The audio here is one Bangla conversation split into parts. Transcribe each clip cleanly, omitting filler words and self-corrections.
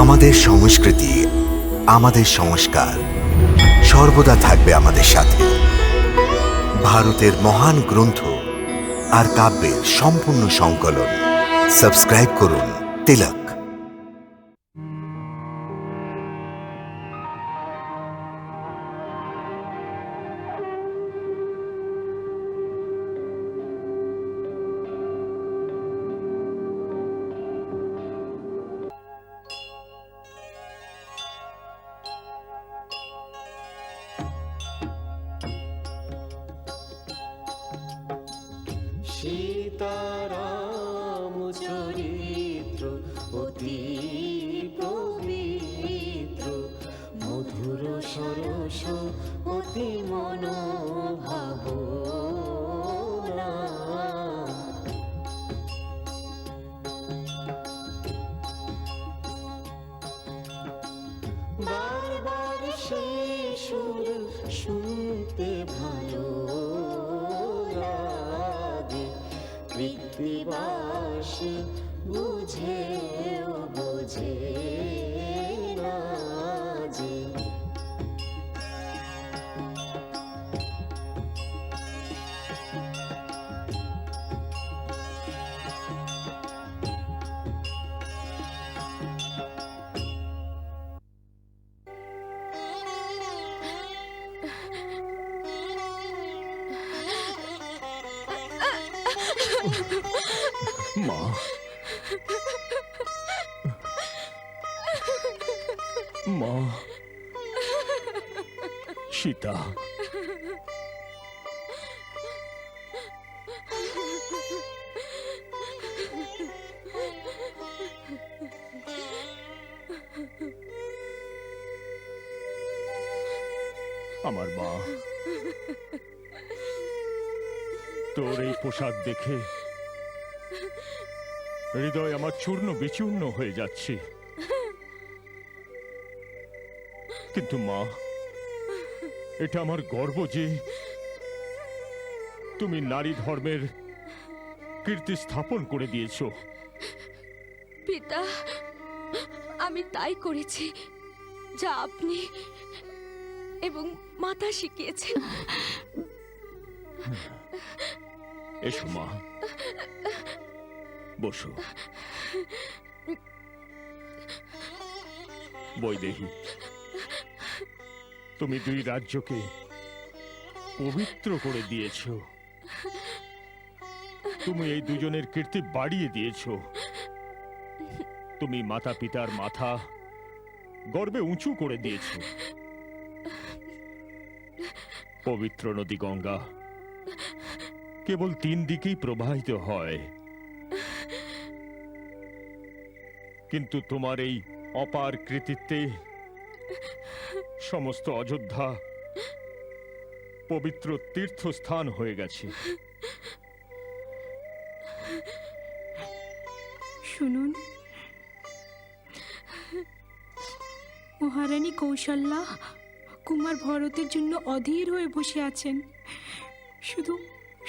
আমাদের সংস্কৃতি, আমাদের সংস্কার সর্বদা থাকবে আমাদের সাথে। ভারতের মহান গ্রন্থ আর কাব্যের সম্পূর্ণ সংকলন। সাবস্ক্রাইব করুন তিলক। সীতারাম চরিত্র অতি পবিত্র, মধুর সরস অতি মনোভাবনা। বারবার সেই সুর শুনতে ভালো লাগে, কৃত্তিবাসী বুঝেও বোঝে না যে। মা, মা, সীতা, আমার মা, তোর এই পোশাক দেখে হৃদয় আমার চূর্ণ বিচূর্ণ হয়ে যাচ্ছে। কিন্তু মা, এটা আমার গর্ব যে তুমি নারী ধর্মের কীর্তি স্থাপন করে দিয়েছ। পিতা, আমি তাই করেছি যা আপনি এবং মাতা শিখিয়েছেন। এসো মা, বসো। বৈদেহী, তুমি দুই রাজ্যকে পবিত্র করে দিয়েছ। তুমি এই দুজনের কীর্তি বাড়িয়ে দিয়েছ। তুমি মাতা পিতার মাথা গর্বে উঁচু করে দিয়েছ। পবিত্র নদী গঙ্গা কেবল তিন দিকেই প্রবাহিত হয়, কিন্তু তোমার এই অপার কৃতিত্বে সমস্ত অযোধ্যা পবিত্র তীর্থস্থান হয়ে গেছে। শুনুন, মহারানী কৌশল্যা কুমার ভরতের জন্য অধীর হয়ে বসে আছেন। শুধু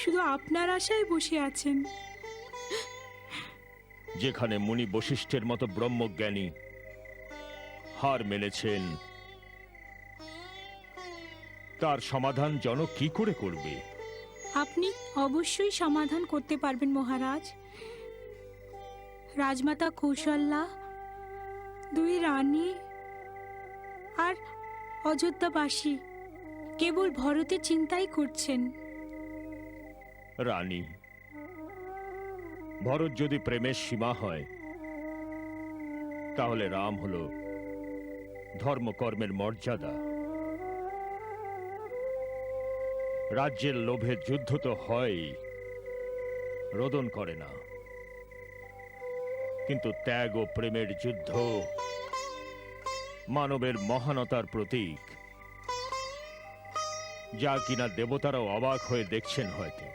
শুধু আপনার আশায় বসে আছেন। যেখানে মুনি বশিষ্ঠের মতো ব্রহ্মজ্ঞানী হার মেনেছেন, তার সমাধান জনক কি করে করবে? আপনি অবশ্যই সমাধান করতে পারবেন মহারাজ। রাজমাতা কৌশল্যা, দুই রানী আর অযোধ্যাবাসী কেবল ভরতের চিন্তাই করছেন। রানী, ভরত যদি প্রেমের সীমা হয়, তাহলে রাম হল ধর্মকর্মের মর্যাদা। রাজ্যের লোভে যুদ্ধ তো হয়, রোদন করে না, কিন্তু ত্যাগ ও প্রেমের যুদ্ধ মানবের মহানতার প্রতীক, যা কিনা দেবতারাও অবাক হয়ে দেখছেন। হয়তো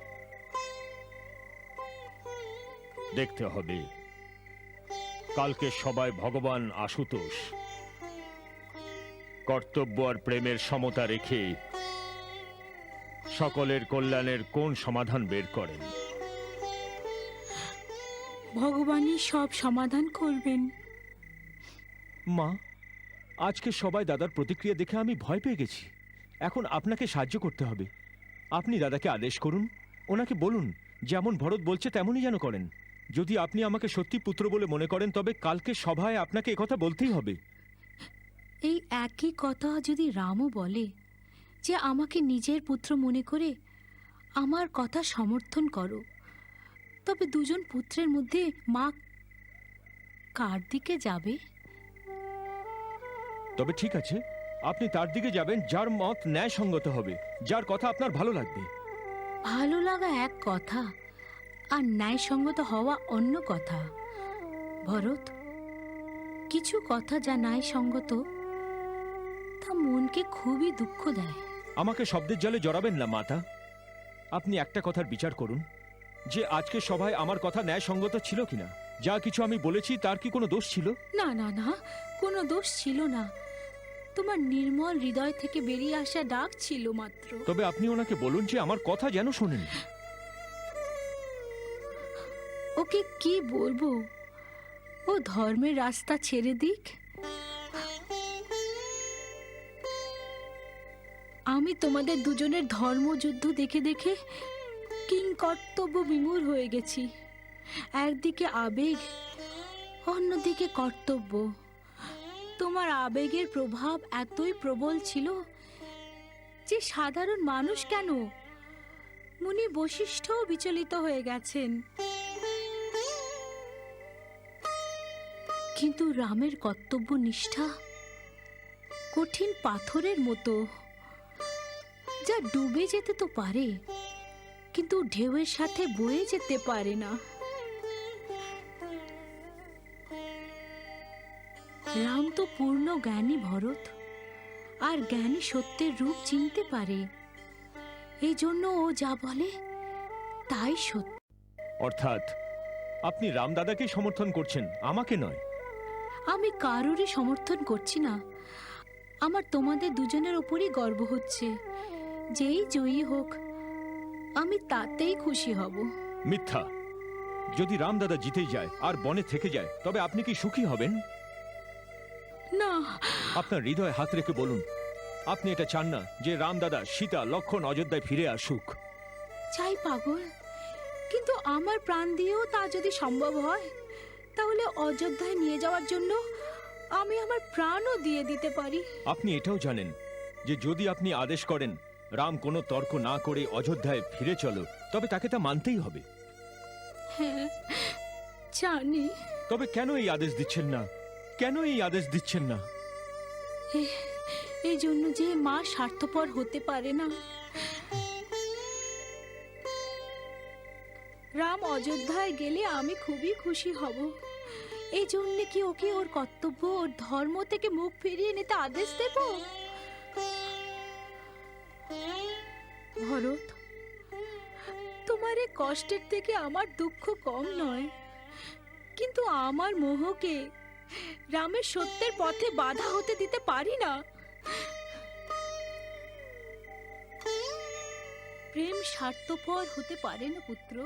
দেখতে হবে কালকে সবাই ভগবান আশুতোষ কর্তব্য আর প্রেমের সমতা রেখে সকলের কল্যাণের কোন সমাধান বের করেন। ভগবানই সব সমাধান করবেন। মা, আজকে সবাই দাদার প্রতিক্রিয়া দেখে আমি ভয় পেয়ে গেছি। এখন আপনাকে সাহায্য করতে হবে। আপনি দাদাকে আদেশ করুন, ওনাকে বলুন যেমন ভরত বলছে তেমনই যেন করেন। যদি আপনি আমাকে সত্যি পুত্র বলে মনে করেন তবে কালকে সভায় আপনাকে একথা বলতেই হবে। এই একই কথা যদি রামও বলে যে আমাকে নিজের পুত্র মনে করে আমার কথা সমর্থন করো, তবে দুজন পুত্রের মধ্যে মা কার দিকে যাবে? তবে ঠিক আছে, আপনি তার দিকে যাবেন যার মত ন্যায়সঙ্গত হবে, যার কথা আপনার ভালো লাগবে। ভালো লাগা এক কথা আর ন্যায়সঙ্গত হওয়া অন্য কথা। ভরত, কিছু কথা যা ন্যায়সঙ্গত তা মনকে খুবই দুঃখ দেয়। আমাকে শব্দের জালে জড়াবেন না মাতা। আপনি একটা কথার বিচার করুন যে আজকে সভায় আমার কথা ন্যায়সঙ্গত ছিল কিনা। যা কিছু আমি বলেছি তার কি কোনো দোষ ছিল? না না না, কোনো দোষ ছিল না। তোমার নির্মল হৃদয় থেকে বেরিয়ে আসা ডাক ছিল মাত্র। তবে আপনি ওনাকে বলুন যে আমার কথা যেন শোনেন। ওকে কি বলবো? ও ধর্মের রাস্তা ছেড়ে দিক। আমি তোমাদের দুজনের ধর্মযুদ্ধ দেখে দেখে কিংকর্তব্য বিমূঢ় হয়ে গেছি। একদিকে আবেগ, অন্যদিকে কর্তব্য। তোমার আবেগের প্রভাব এতই প্রবল ছিল যে সাধারণ মানুষ কেন, মুনি বশিষ্ঠও বিচলিত হয়ে গেছেন। কিন্তু রামের কর্তব্য নিষ্ঠা কঠিন পাথরের মতো, যা ডুবে যেতে তো পারে কিন্তু ঢেউয়ের সাথে বয়ে যেতে পারে না। রাম তো পূর্ণ জ্ঞানী ভরত, আর জ্ঞানী সত্যের রূপ চিনতে পারে। এই জন্য ও যা বলে তাই সত্য। অর্থাৎ আপনি রামদাদাকে সমর্থন করছেন, আমাকে নয়। আমি কারোরই সমর্থন করছি না। আমার তোমাদের দুজনের উপরই গর্ব হচ্ছে। যেই জয়ী হোক আমি তাতেই খুশি হব। মিথ্যা। যদি রামদাদা জিতেই যায় আর বনে থেকে যায় তবে আপনি কি সুখী হবেন? না, আপনার হৃদয়ে হাত রেখে বলুন আপনি এটা চান না যে রামদাদা, সীতা, লক্ষণ অযোধ্যায় ফিরে আসুক। চাই পাগল, কিন্তু আমার প্রাণ দিয়েও তা যদি সম্ভব হয় তাহলে অযোধ্যায় নিয়ে যাওয়ার জন্য আমি আমার প্রাণও দিয়ে দিতে পারি। আপনি এটাও জানেন যে যদি আপনি আদেশ করেন রাম কোনো তর্ক না করে অযোধ্যায় ফিরে চলো, তবে তাকে তা মানতেই হবে। হ্যাঁ জানি। তবে কেন এই আদেশ দিচ্ছেন না? কেন এই আদেশ দিচ্ছেন না? এই জন্য যে মা স্বার্থপর হতে পারে না। রাম অযোধ্যায় গেলে আমি খুবই খুশি হব। এই জন্য কি ওকে ওর কর্তব্য, ওর ধর্ম থেকে মুখ ফিরিয়ে নিতে আদেশ দেব? ভরত, তোমার এই কষ্টের থেকে আমার দুঃখ কম নয়, কিন্তু আমার মোহকে রামের সত্যের পথে বাধা হতে দিতে পারি না। প্রেম স্বার্থপর হতে পারে না পুত্র।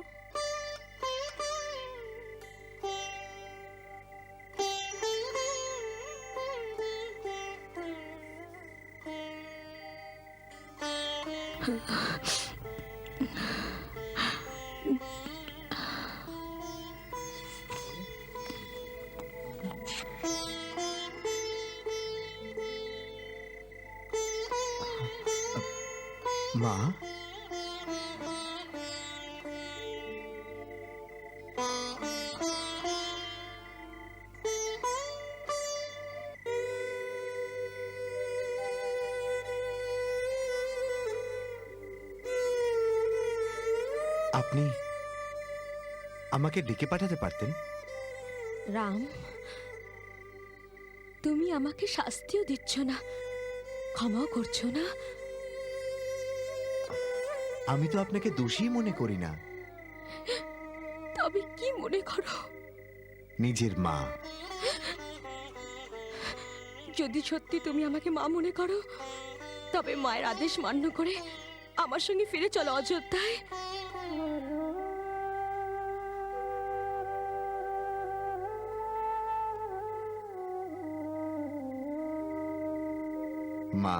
মা, আপনি আমাকে ডেকে পাঠাতে পারতেন। রাম, তুমি আমাকে শাস্তিও দিচ্ছ না, ক্ষমাও করছো না। আমি তো আপনাকে দোষী মনে করি না। তবে কি মনে করো? নিজের মা। যদি সত্যি তুমি আমাকে মা মনে করো তবে মায়ের আদেশ মান্য করে আমার সঙ্গে ফিরে চলো অযোধ্যায়। মা,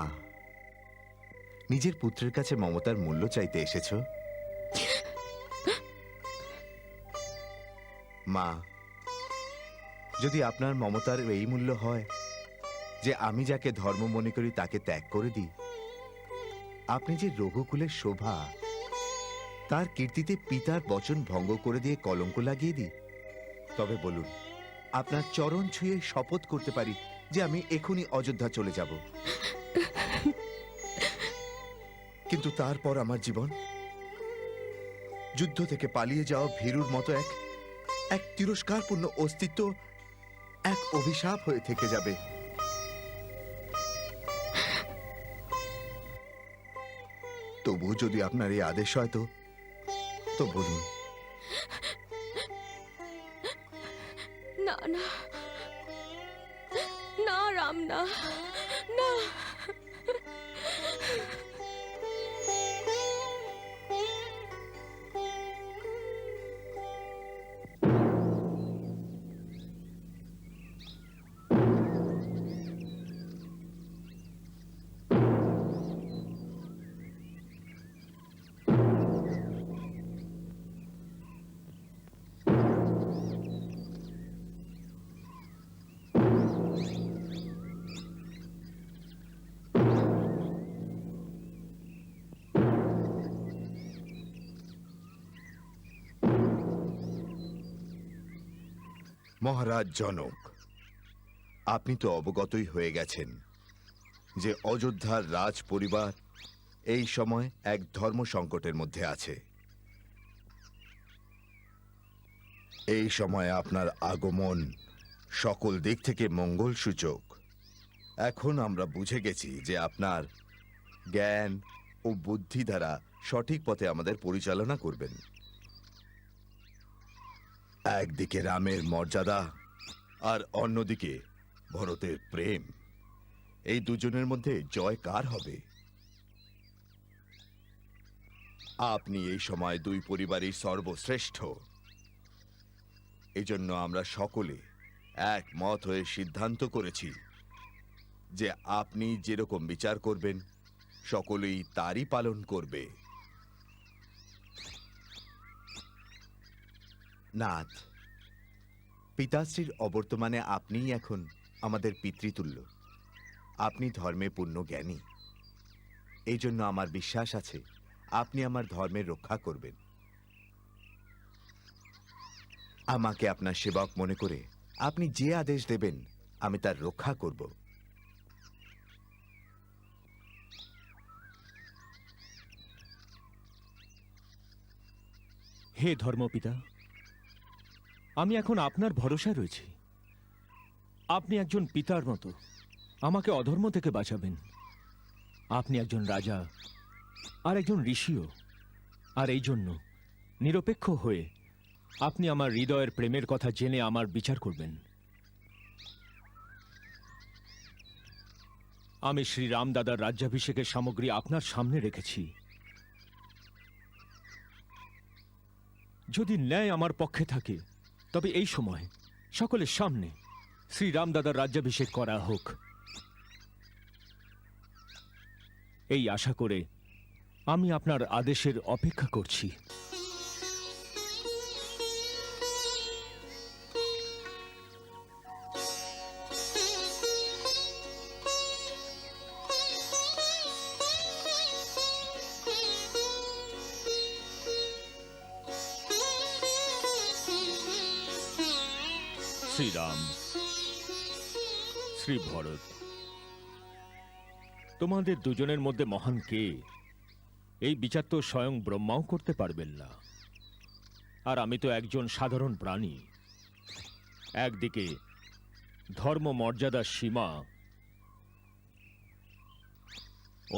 নিজের পুত্রের কাছে মমতার মূল্য চাইতে এসেছো? মা, যদি আপনার মমতার এই মূল্য হয় যে আমি যাকে ধর্ম মনে করি তাকে ত্যাগ করে দিই, আপনি যে রঘুকুলের শোভা, তার কীর্তিতে পিতার বচন ভঙ্গ করে দিয়ে কলঙ্ক লাগিয়ে দিই, তবে বলুন, আপনার চরণ ছুঁয়ে শপথ করতে পারি যে আমি এখনই অযোধ্যা চলে যাব। কিন্তু তারপর আমার জীবন যুদ্ধ থেকে পালিয়ে যাওয়া ভীরুর মতো এক তিরস্কারপূর্ণ অস্তিত্ব, এক অভিশাপ হয়ে থেকে যাবে। তবু যদি আপনার এই আদেশ হয় তো বলুন। না না না রাম, না না। মহারাজ জনক, আপনি তো অবগতই হয়ে গেছেন যে অযোধ্যার রাজ পরিবার এই সময় এক ধর্ম সংকটের মধ্যে আছে। এই সময় আপনার আগমন সকল দিক থেকে মঙ্গল সূচক। এখন আমরা বুঝে গেছি যে আপনার জ্ঞান ও বুদ্ধি দ্বারা সঠিক পথে আমাদের পরিচালনা করবেন। একদিকে রামের মর্যাদা আর অন্যদিকে ভরতের প্রেম, এই দুজনের মধ্যে জয় কার হবে? আপনি এই সময় দুই পরিবারই সর্বশ্রেষ্ঠ। এজন্য আমরা সকলে একমত হয়ে সিদ্ধান্ত করেছি যে আপনি যেরকম বিচার করবেন সকলেই তারই পালন করবে। নাথ, পিতাশ্রীর অবর্তমানে আপনিই এখন আমাদের পিতৃতুল্য। আপনি ধর্মে পূর্ণ জ্ঞানী। এই জন্য আমার বিশ্বাস আছে আপনি আমার ধর্মের রক্ষা করবেন। আমাকে আপনার সেবক মনে করে আপনি যে আদেশ দেবেন আমি তার রক্ষা করব। হে ধর্মপিতা, আমি এখন আপনার ভরসায় রয়েছি। আপনি একজন পিতার মতো আমাকে অধর্ম থেকে বাঁচাবেন। আপনি একজন রাজা আর একজন ঋষিও, আর এই জন্য নিরপেক্ষ হয়ে আপনি আমার হৃদয়ের প্রেমের কথা জেনে আমার বিচার করবেন। আমি শ্রীরাম দাদার রাজ্যাভিষেকের সামগ্রী আপনার সামনে রেখেছি। যদি ন্যায় আমার পক্ষে থাকে তবে এই সময় সকলের সামনে শ্রীরাম দাদার রাজ্যাভিষেক করা হোক, এই আশা করে আমি আপনার আদেশের অপেক্ষা করছি। শ্রীরাম, শ্রী ভরত, তোমাদের দুজনের মধ্যে মহান কে এই বিচার তো স্বয়ং ব্রহ্মাও করতে পারবেন না। আর আমি তো একজন সাধারণ প্রাণী। একদিকে ধর্ম মর্যাদার সীমা,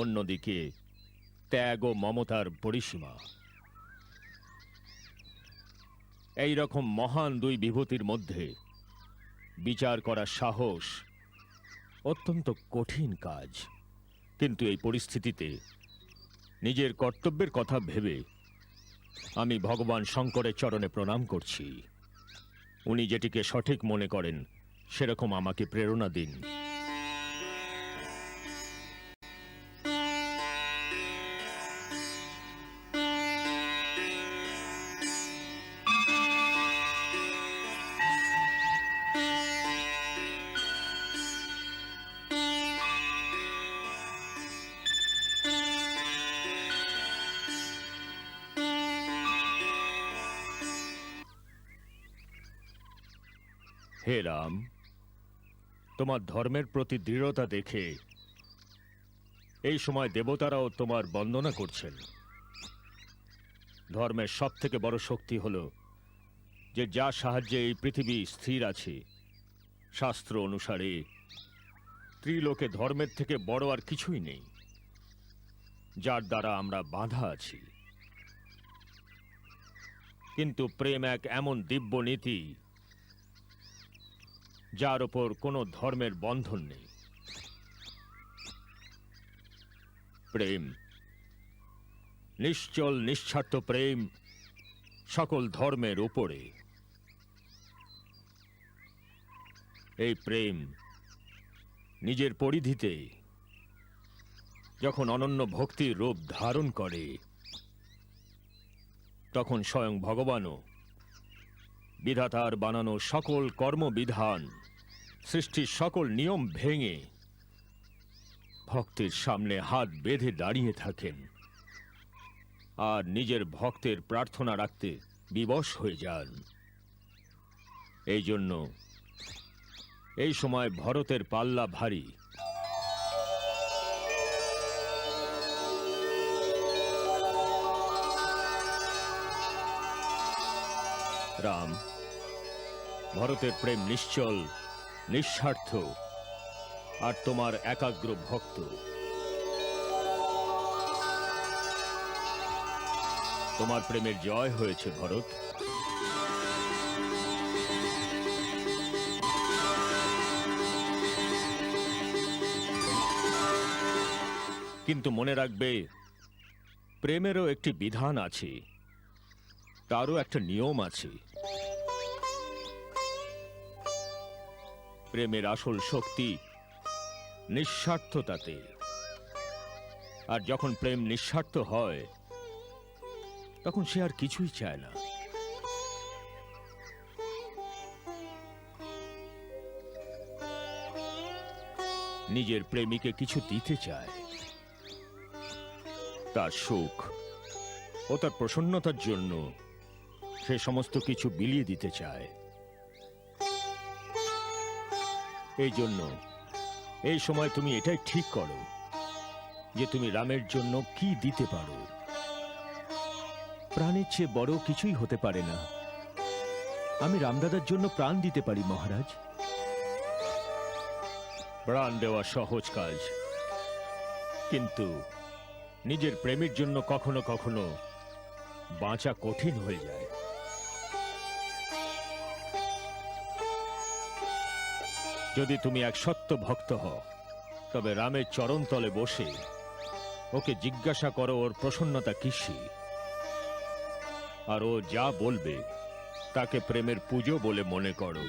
অন্যদিকে ত্যাগ ও মমতার পরিসীমা। এই রকম মহান দুই বিভূতির মধ্যে বিচার করার সাহস অত্যন্ত কঠিন কাজ। কিন্তু এই পরিস্থিতিতে নিজের কর্তব্যের কথা ভেবে আমি ভগবান শঙ্করের চরণে প্রণাম করছি। উনি যেটিকে সঠিক মনে করেন সেরকম আমাকে প্রেরণা দিন। হে রাম, তোমার ধর্মের প্রতি দৃঢ়তা দেখে এই সময় দেবতারাও তোমার বন্দনা করছেন। ধর্মের সব থেকে বড় শক্তি হল যে যার সাহায্যে এই পৃথিবী স্থির আছে। শাস্ত্র অনুসারে ত্রিলোকে ধর্মের থেকে বড় আর কিছুই নেই, যার দ্বারা আমরা বাঁধা আছি। কিন্তু প্রেম এক এমন দিব্য নীতি যার ওপর কোনো ধর্মের বন্ধন নেই। প্রেম, নিশ্চল নিঃস্বার্থ প্রেম সকল ধর্মের উপরে। এই প্রেম নিজের পরিধিতে যখন অনন্য ভক্তির রূপ ধারণ করে, তখন স্বয়ং ভগবানও বিধাতার বানানো সকল কর্মবিধান, সৃষ্টির সকল নিয়ম ভেঙে ভক্তের সামনে হাত বেঁধে দাঁড়িয়ে থাকেন আর নিজের ভক্তের প্রার্থনা রাখতে বিবশ হয়ে যান। এই জন্য এই সময় ভরতের পাল্লা ভারী। রাম, ভরতের প্রেম নিশ্চল, নিঃস্বার্থ আর তোমার একাগ্র ভক্ত। তোমার প্রেমের জয় হয়েছে ভরত। কিন্তু মনে রাখবে, প্রেমেরও একটি বিধান আছে, তারও একটা নিয়ম আছে। প্রেমের আসল শক্তি নিঃস্বার্থতাতে। আর যখন প্রেম নিঃস্বার্থ হয়, তখন সে আর কিছুই চায় না। নিজের প্রেমিকে কিছু দিতে চায়, তার সুখ ও তার প্রসন্নতার জন্য সে সমস্ত কিছু বিলিয়ে দিতে চায়। এই জন্য এই সময় তুমি এটাই ঠিক করো যে তুমি রামের জন্য কি দিতে পারো। প্রাণের চেয়ে বড় কিছুই হতে পারে না। আমি রামদাদার জন্য প্রাণ দিতে পারি মহারাজ। প্রাণ দেওয়া সহজ কাজ, কিন্তু নিজের প্রেমের জন্য কখনো কখনো বাঁচা কঠিন হয়ে যায়। যদি তুমি এক সত্য ভক্ত হও, তবে রামের চরণতলে বসে ওকে জিজ্ঞাসা করো ওর প্রসন্নতা কিসে, আর ও যা বলবে তাকে প্রেমের পুজো বলে মনে করো।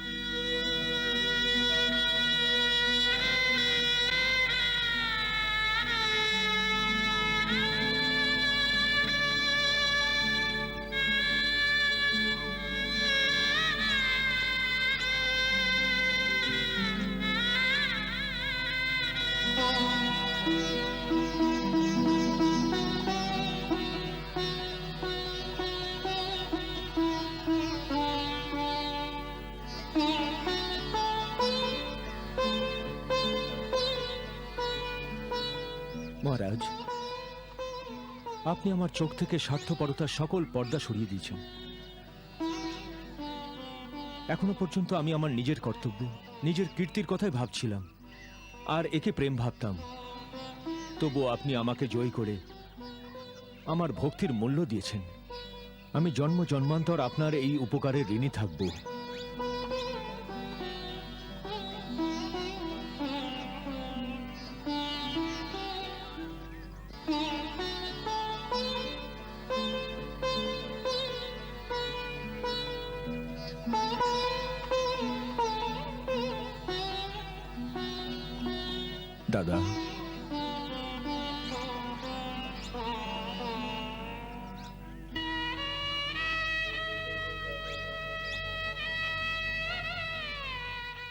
মহারাজ, আপনি আমার চোখ থেকে স্বার্থপরতার সকল পর্দা সরিয়ে দিয়েছেন। এখনো পর্যন্ত আমি আমার নিজের কর্তব্য, নিজের কীর্তির কথাই ভাবছিলাম, আর একে প্রেম ভাবতাম। তবুও আপনি আমাকে জয় করে আমার ভক্তির মূল্য দিয়েছেন। আমি জন্ম জন্মান্তর আপনার এই উপকারের ঋণী থাকব। দাদা,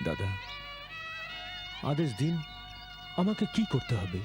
দাদা, আদেশ দিন, আমাকে কি করতে হবে?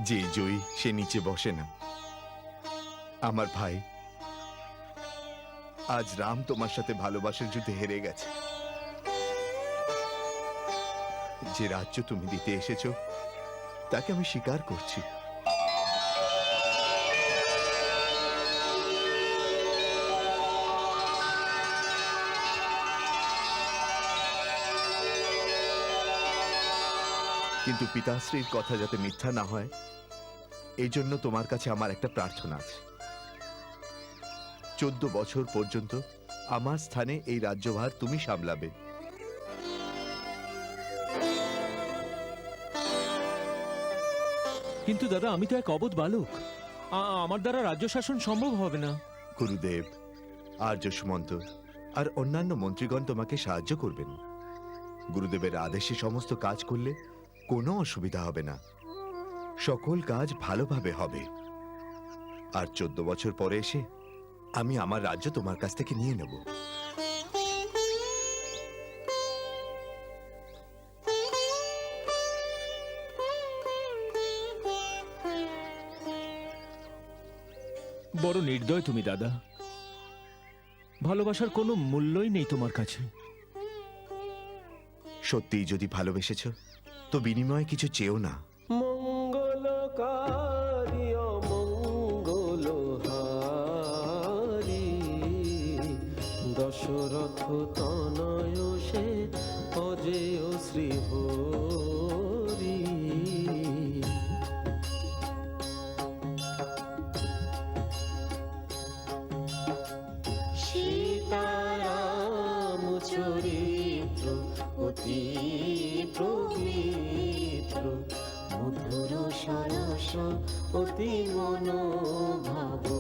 যে জয়ী সে নিচে বসে না। আমার ভাই, আজ রাম তোমার সাথে ভালোবাসার যুদ্ধে হেরে গেছে। যে রাজ্য তুমি দিতে এসেছো তাকে আমি স্বীকার করছি। কিন্তু পিতাশ্রীর কথা যাতে মিথ্যা না হয়, এই জন্য তোমার কাছে আমার একটা প্রার্থনা আছে। 14 বছর পর্যন্ত আমার স্থানে এই রাজ্যভার তুমি সামলাবে। কিন্তু দাদা, আমি তো এক অবোধ বালক। আমার দ্বারা রাজ্য শাসন সম্ভব হবে না। গুরুদেব, আর্য সুমন্ত আর অন্যান্য মন্ত্রীগণ তোমাকে সাহায্য করবেন। গুরুদেবের আদেশে সমস্ত কাজ করলে কোনো অসুবিধা হবে না, সকল কাজ ভালোভাবে হবে। আর 14 বছর পরে এসে আমি আমার রাজ্য তোমার কাছ থেকে নিয়ে নেব। বড় নির্দয় তুমি দাদা। ভালোবাসার কোনো মূল্যই নেই তোমার কাছে। সত্যিই যদি ভালোবেসেছ তো বিনিময়ে কিছু চেও না। মঙ্গলকারী অমঙ্গলহারী দশরথ তনয় সে অজেয় শ্রীহরি। সীতারাম চরিত্র অতি পবিত্র, মধুর সরস অতি মনোভাবনা।